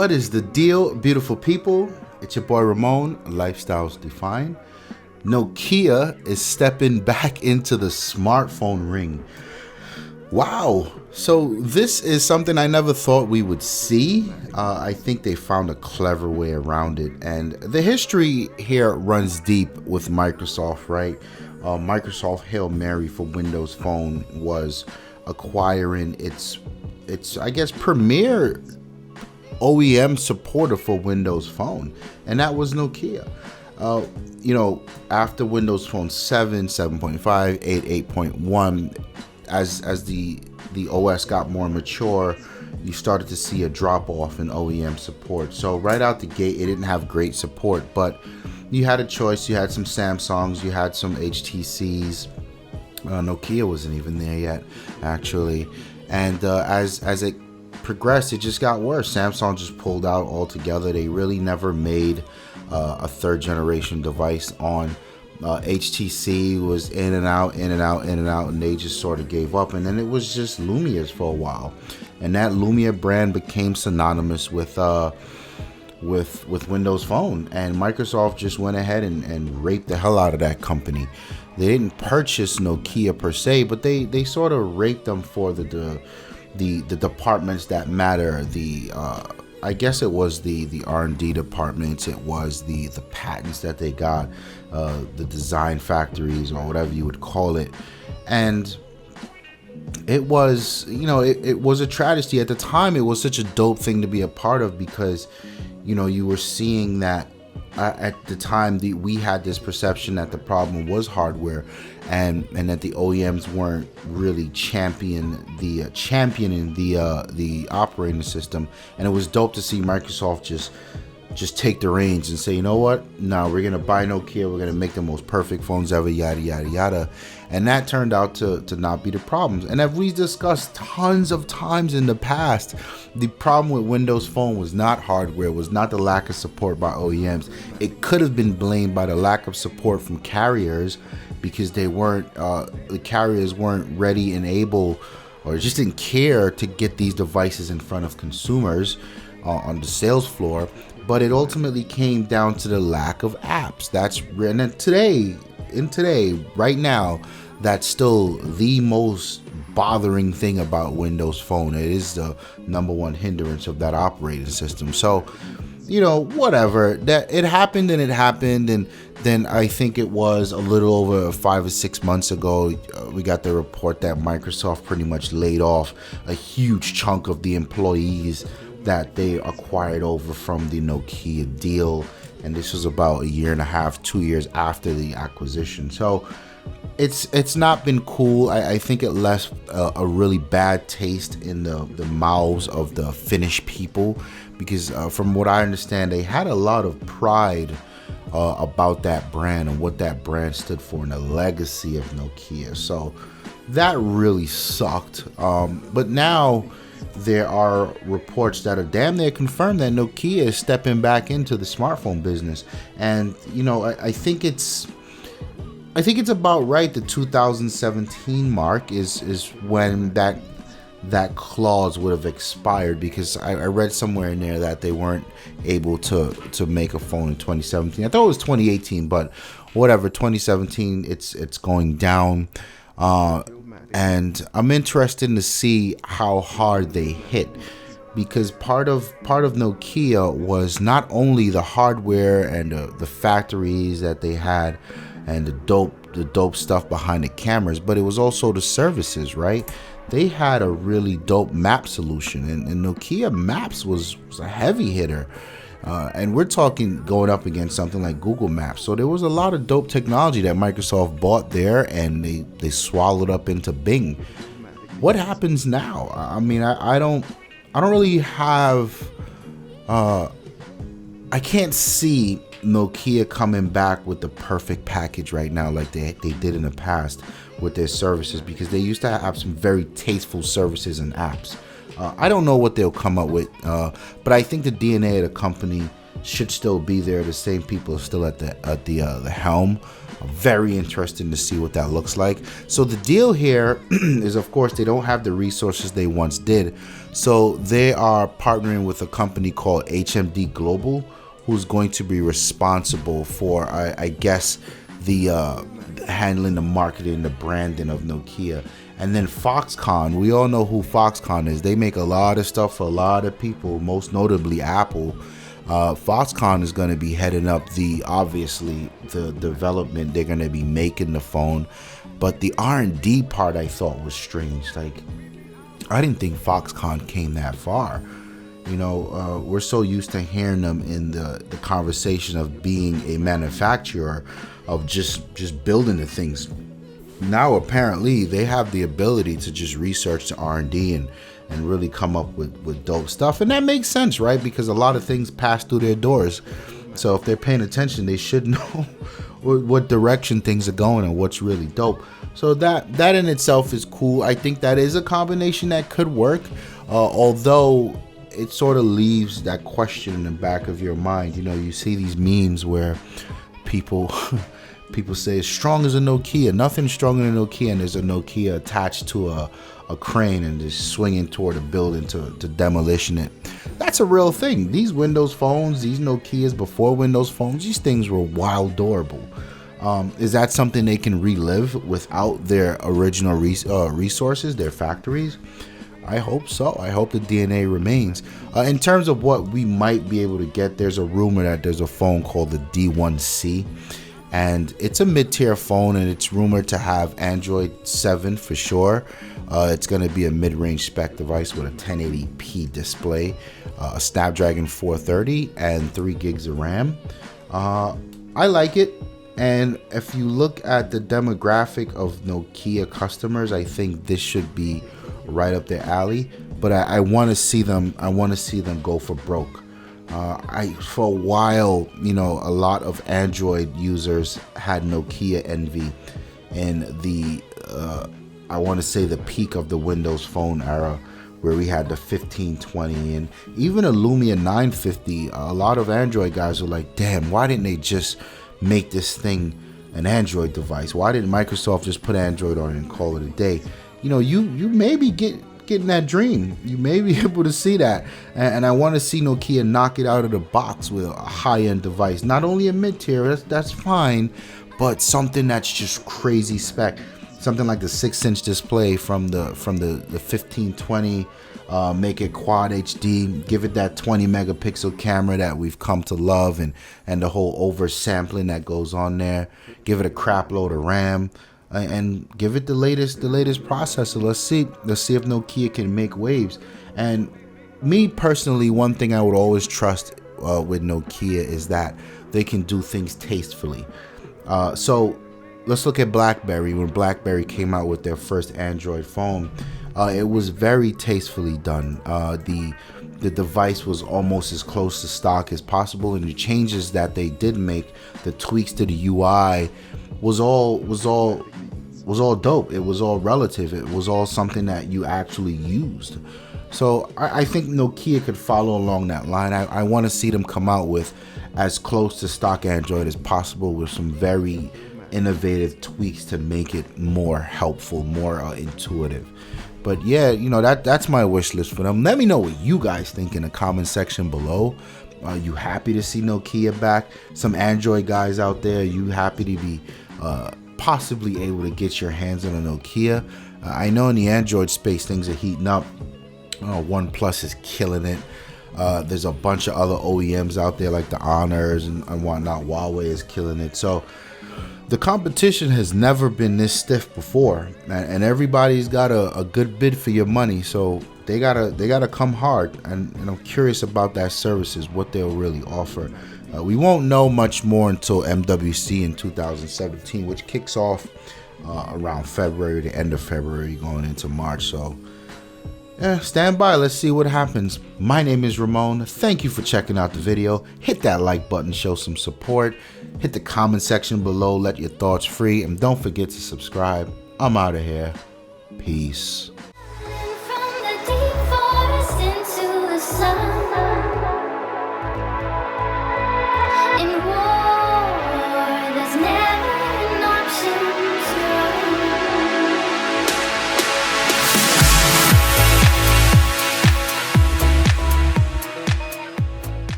What is the deal, beautiful people? It's your boy Ramon, Lifestyles Defined. Nokia is stepping back into the smartphone ring. Wow. So this is something I never thought we would see. I think they found a clever way around it. And the history here runs deep with Microsoft, right? Microsoft Hail Mary for Windows Phone was acquiring its I guess, premier OEM supporter for Windows Phone, and that was Nokia. After Windows Phone 7, 7.5, 8, 8.1, as the OS got more mature, you started to see a drop off in OEM support. So right out the gate, it didn't have great support, but you had a choice. You had some Samsungs, you had some HTCs. Nokia wasn't even there yet, actually. And as it progressed, it just got worse. Samsung just pulled out altogether. They really never made a third generation device on. HTC was in and out, and they just sort of gave up. And then it was just Lumia's for a while, and that Lumia brand became synonymous with Windows Phone. And Microsoft just went ahead and raped the hell out of that company. They didn't purchase Nokia per se, but they sort of raped them for the departments that matter. I guess it was the R&D departments. It was the patents that they got, the design factories, or whatever you would call it. And it was, it was a tragedy. At the time, it was such a dope thing to be a part of, because, you were seeing that at the time we had this perception that the problem was hardware, and that the OEMs weren't really championing the operating system. And it was dope to see Microsoft just take the reins and say, you know what, no, we're gonna buy Nokia, we're gonna make the most perfect phones ever, yada yada yada. And that turned out to not be the problems. And as we discussed tons of times in the past, the problem with Windows Phone was not hardware, was not the lack of support by OEMs. It could have been blamed by the lack of support from carriers, because they weren't the carriers weren't ready and able, or just didn't care to get these devices in front of consumers on the sales floor. But it ultimately came down to the lack of apps. And today, right now, that's still the most bothering thing about Windows Phone. It is the number one hindrance of that operating system. So, whatever, that it happened, and then I think it was a little over 5 or 6 months ago, we got the report that Microsoft pretty much laid off a huge chunk of the employees that they acquired over from the Nokia deal. And this was about 1.5 to 2 years after the acquisition. So it's not been cool. I think it left a really bad taste in the mouths of the Finnish people, because from what I understand, they had a lot of pride about that brand and what that brand stood for and the legacy of Nokia. So that really sucked. But now there are reports that are damn near confirmed that Nokia is stepping back into the smartphone business. And I think it's about right. The 2017 mark is when that clause would have expired, because I read somewhere in there that they weren't able to make a phone in 2017. I thought it was 2018, but whatever. 2017, it's going down. And I'm interested to see how hard they hit, because part of Nokia was not only the hardware and the factories that they had and the dope stuff behind the cameras, but it was also the services, right? They had a really dope map solution, and Nokia Maps was a heavy hitter. And we're talking going up against something like Google Maps. So there was a lot of dope technology that Microsoft bought there, and they swallowed up into Bing. What happens now? I mean, I don't really have. I can't see Nokia coming back with the perfect package right now, like they did in the past with their services, because they used to have some very tasteful services and apps. I don't know what they'll come up with, but I think the DNA of the company should still be there. The same people are still at the helm. Very interesting to see what that looks like. So the deal here is, of course, they don't have the resources they once did. So they are partnering with a company called HMD Global, who's going to be responsible for, I guess, the handling the marketing, the branding of Nokia. And then Foxconn, we all know who Foxconn is. They make a lot of stuff for a lot of people, most notably Apple. Foxconn is going to be heading up obviously the development. They're going to be making the phone, but the R&D part I thought was strange. Like, I didn't think Foxconn came that far. You know, we're so used to hearing them in the conversation of being a manufacturer, of just building the things. Now apparently they have the ability to just research the R&D and really come up with dope stuff. And that makes sense, right? Because a lot of things pass through their doors. So if they're paying attention, they should know what direction things are going and what's really dope. So that in itself is cool. I think that is a combination that could work, although it sort of leaves that question in the back of your mind. You know, you see these memes where people say as strong as a Nokia, nothing stronger than a Nokia, and there's a Nokia attached to a crane and just swinging toward a building to demolition it. That's a real thing. These Windows phones, these Nokias before Windows phones, these things were wild durable. Is that something they can relive without their original resources, their factories? I hope so. I hope the DNA remains. In terms of what we might be able to get, there's a rumor that there's a phone called the D1C. And it's a mid-tier phone, and it's rumored to have Android 7 for sure. It's going to be a mid-range spec device with a 1080p display, a Snapdragon 430, and 3 gigs of RAM. I like it. And if you look at the demographic of Nokia customers, I think this should be right up their alley. But I want to see them. I want to see them go for broke. For a while, you know, a lot of Android users had Nokia envy in the, I want to say the peak of the Windows Phone era, where we had the 1520 and even a Lumia 950. A lot of Android guys were like, damn, why didn't they just make this thing an Android device? Why didn't Microsoft just put Android on it and call it a day? You know, you maybe getting that dream. You may be able to see that, and I want to see Nokia knock it out of the box with a high-end device. Not only a mid-tier, that's fine, but something that's just crazy spec. Something like the 6-inch display from the 1520. Make it quad HD, give it that 20 megapixel camera that we've come to love, and the whole oversampling that goes on there. Give it a crap load of RAM. And give it the latest processor. Let's see if Nokia can make waves. And me personally, one thing I would always trust with Nokia is that they can do things tastefully. So let's look at BlackBerry. When BlackBerry came out with their first Android phone, it was very tastefully done. The device was almost as close to stock as possible, and the changes that they did make, the tweaks to the UI, was all dope. It was all relative. It was all something that you actually used. So I think Nokia could follow along that line. I want to see them come out with as close to stock Android as possible, with some very innovative tweaks to make it more helpful, more intuitive. But yeah, you know, that's my wish list for them. Let me know what you guys think in the comment section below. Are you happy to see Nokia back? Some Android guys out there, you happy to be possibly able to get your hands on a Nokia? I know in the Android space things are heating up. OnePlus is killing it. There's a bunch of other OEMs out there like the Honors and whatnot. Huawei is killing it. So the competition has never been this stiff before, and everybody's got a good bid for your money. So they gotta come hard, and I'm curious about that services, what they'll really offer. We won't know much more until MWC in 2017, which kicks off around February, the end of February, going into March. So yeah, stand by. Let's see what happens. My name is Ramon. Thank you for checking out the video. Hit that like button, show some support. Hit the comment section below, let your thoughts free, and don't forget to subscribe. I'm out of here. Peace. From the deep forest into the sun.